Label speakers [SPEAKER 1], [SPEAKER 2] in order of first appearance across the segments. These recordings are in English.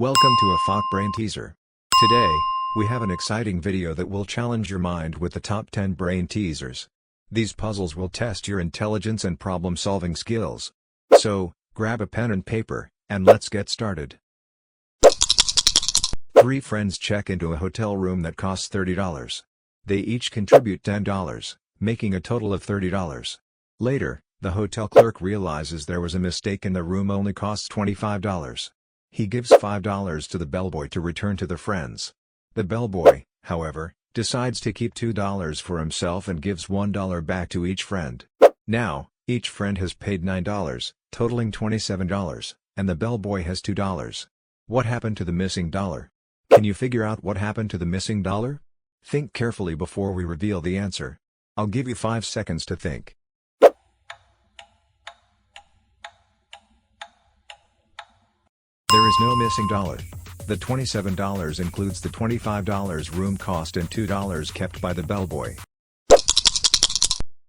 [SPEAKER 1] Welcome to Afaq Brain Teaser. Today, we have an exciting video that will challenge your mind with the top 10 brain teasers. These puzzles will test your intelligence and problem-solving skills. So, grab a pen and paper, and let's get started. 3 friends check into a hotel room that costs $30. They each contribute $10, making a total of $30. Later, the hotel clerk realizes there was a mistake and the room only costs $25. He gives $5 to the bellboy to return to the friends. The bellboy, however, decides to keep $2 for himself and gives $1 back to each friend. Now, each friend has paid $9, totaling $27, and the bellboy has $2. What happened to the missing dollar? Can you figure out what happened to the missing dollar? Think carefully before we reveal the answer. I'll give you 5 seconds to think. There is no missing dollar. The $27 includes the $25 room cost and $2 kept by the bellboy.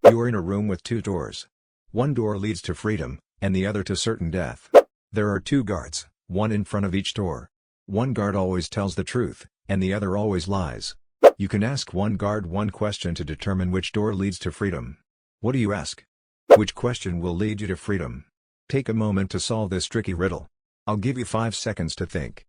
[SPEAKER 1] You are in a room with 2 doors. One door leads to freedom, and the other to certain death. There are 2 guards, one in front of each door. One guard always tells the truth, and the other always lies. You can ask one guard one question to determine which door leads to freedom. What do you ask? Which question will lead you to freedom? Take a moment to solve this tricky riddle. I'll give you 5 seconds to think.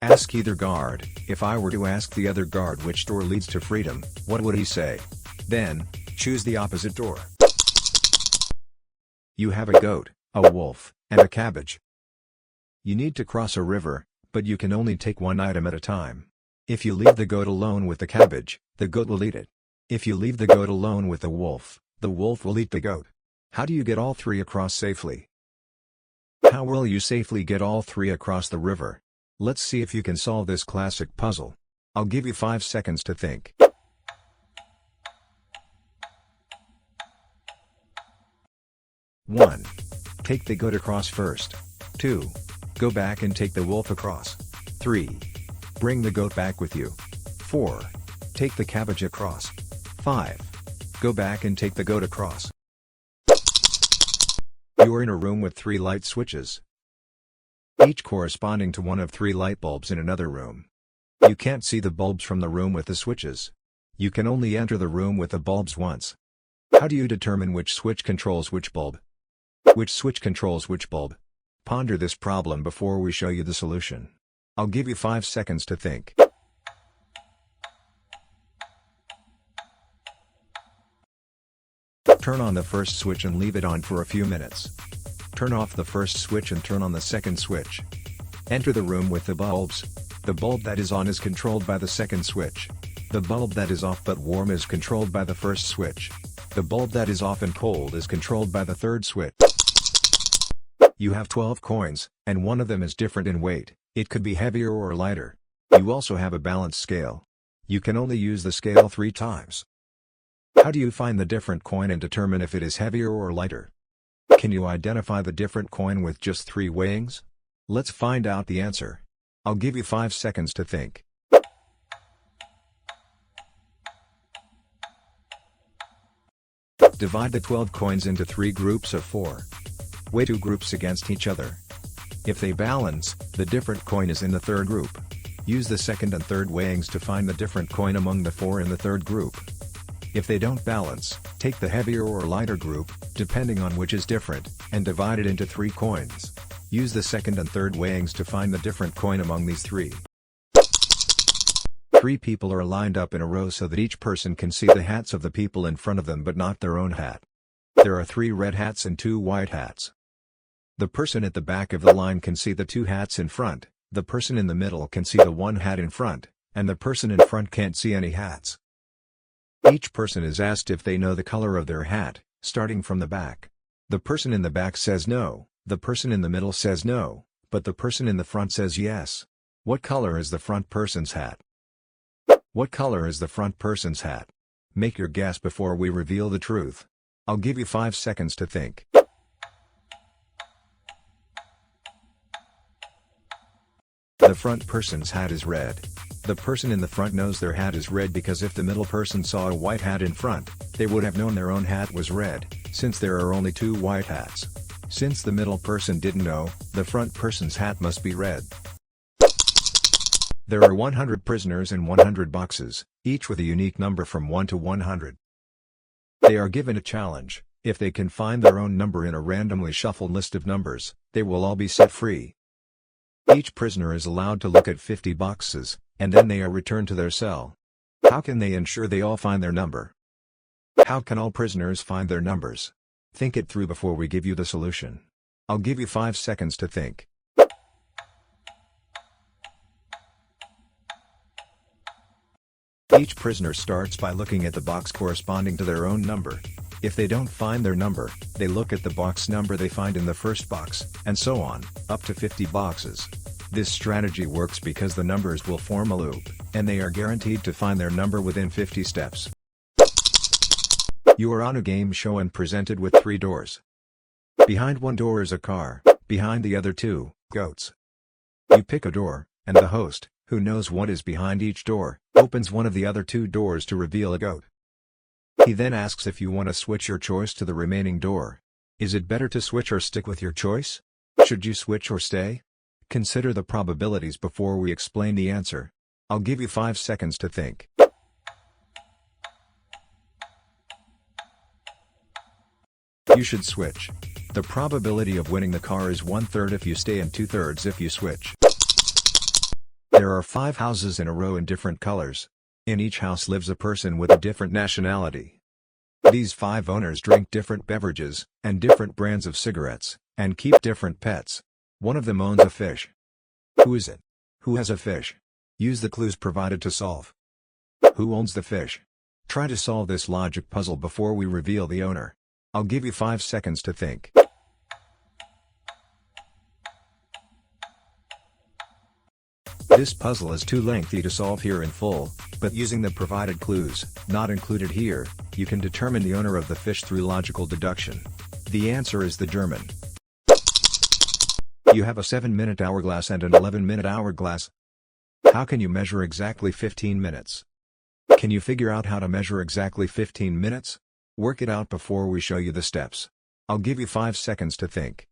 [SPEAKER 1] Ask either guard. If I were to ask the other guard which door leads to freedom, what would he say? Then, choose the opposite door. You have a goat, a wolf, and a cabbage. You need to cross a river, but you can only take one item at a time. If you leave the goat alone with the cabbage, the goat will eat it. If you leave the goat alone with the wolf will eat the goat. How do you get all 3 across safely? How will you safely get all 3 across the river? Let's see if you can solve this classic puzzle. I'll give you 5 seconds to think. One. Take the goat across first. 2. Go back and take the wolf across. 3. Bring the goat back with you. 4. Take the cabbage across. 5. Go back and take the goat across. You are in a room with 3 light switches, each corresponding to one of 3 light bulbs in another room. You can't see the bulbs from the room with the switches. You can only enter the room with the bulbs once. How do you determine which switch controls which bulb? Which switch controls which bulb? Ponder this problem before we show you the solution. I'll give you 5 seconds to think. Turn on the first switch and leave it on for a few minutes. Turn off the first switch and turn on the second switch. Enter the room with the bulbs. The bulb that is on is controlled by the second switch. The bulb that is off but warm is controlled by the first switch. The bulb that is off and cold is controlled by the third switch. You have 12 coins, and one of them is different in weight. It could be heavier or lighter. You also have a balance scale. You can only use the scale 3 times. How do you find the different coin and determine if it is heavier or lighter? Can you identify the different coin with just 3 weighings? Let's find out the answer. I'll give you 5 seconds to think. Divide the 12 coins into 3 groups of 4. Weigh 2 groups against each other. If they balance, the different coin is in the third group. Use the second and third weighings to find the different coin among the 4 in the third group. If they don't balance, take the heavier or lighter group, depending on which is different, and divide it into 3 coins. Use the second and third weighings to find the different coin among these 3. 3 people are lined up in a row so that each person can see the hats of the people in front of them but not their own hat. There are 3 red hats and 2 white hats. The person at the back of the line can see the 2 hats in front, the person in the middle can see the 1 hat in front, and the person in front can't see any hats. Each person is asked if they know the color of their hat, starting from the back. The person in the back says no, the person in the middle says no, but the person in the front says yes. What color is the front person's hat? What color is the front person's hat? Make your guess before we reveal the truth. I'll give you 5 seconds to think. The front person's hat is red. The person in the front knows their hat is red because if the middle person saw a white hat in front, they would have known their own hat was red, since there are only 2 white hats. Since the middle person didn't know, the front person's hat must be red. There are 100 prisoners in 100 boxes, each with a unique number from 1 to 100. They are given a challenge. If they can find their own number in a randomly shuffled list of numbers, they will all be set free. Each prisoner is allowed to look at 50 boxes, and then they are returned to their cell. How can they ensure they all find their number? How can all prisoners find their numbers? Think it through before we give you the solution. I'll give you 5 seconds to think. Each prisoner starts by looking at the box corresponding to their own number. If they don't find their number, they look at the box number they find in the first box, and so on, up to 50 boxes. This strategy works because the numbers will form a loop, and they are guaranteed to find their number within 50 steps. You are on a game show and presented with 3 doors. Behind one door is a car, behind the other 2, goats. You pick a door, and the host, who knows what is behind each door, opens one of the other 2 doors to reveal a goat. He then asks if you want to switch your choice to the remaining door. Is it better to switch or stick with your choice? Should you switch or stay? Consider the probabilities before we explain the answer. I'll give you 5 seconds to think. You should switch. The probability of winning the car is 1/3 if you stay and 2/3 if you switch. There are 5 houses in a row in different colors. In each house lives a person with a different nationality. These 5 owners drink different beverages, and different brands of cigarettes, and keep different pets. One of them owns a fish. Who is it? Who has a fish? Use the clues provided to solve. Who owns the fish? Try to solve this logic puzzle before we reveal the owner. I'll give you 5 seconds to think. This puzzle is too lengthy to solve here in full, but using the provided clues, not included here, you can determine the owner of the fish through logical deduction. The answer is the German. You have a 7-minute hourglass and an 11-minute hourglass. How can you measure exactly 15 minutes? Can you figure out how to measure exactly 15 minutes? Work it out before we show you the steps. I'll give you 5 seconds to think.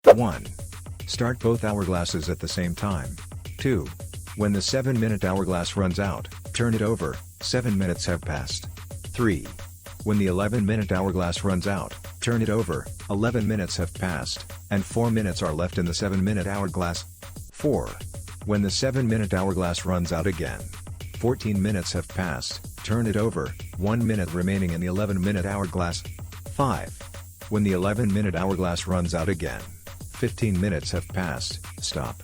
[SPEAKER 1] 1. Start both hourglasses at the same time. 2. When the 7-minute hourglass runs out, turn it over, 7 minutes have passed. 3. When the 11-minute hourglass runs out, turn it over, 11 minutes have passed, and 4 minutes are left in the 7-minute hourglass. 4. When the 7-minute hourglass runs out again, 14 minutes have passed, turn it over, 1 minute remaining in the 11-minute hourglass. 5. When the 11-minute hourglass runs out again, 15 minutes have passed, stop.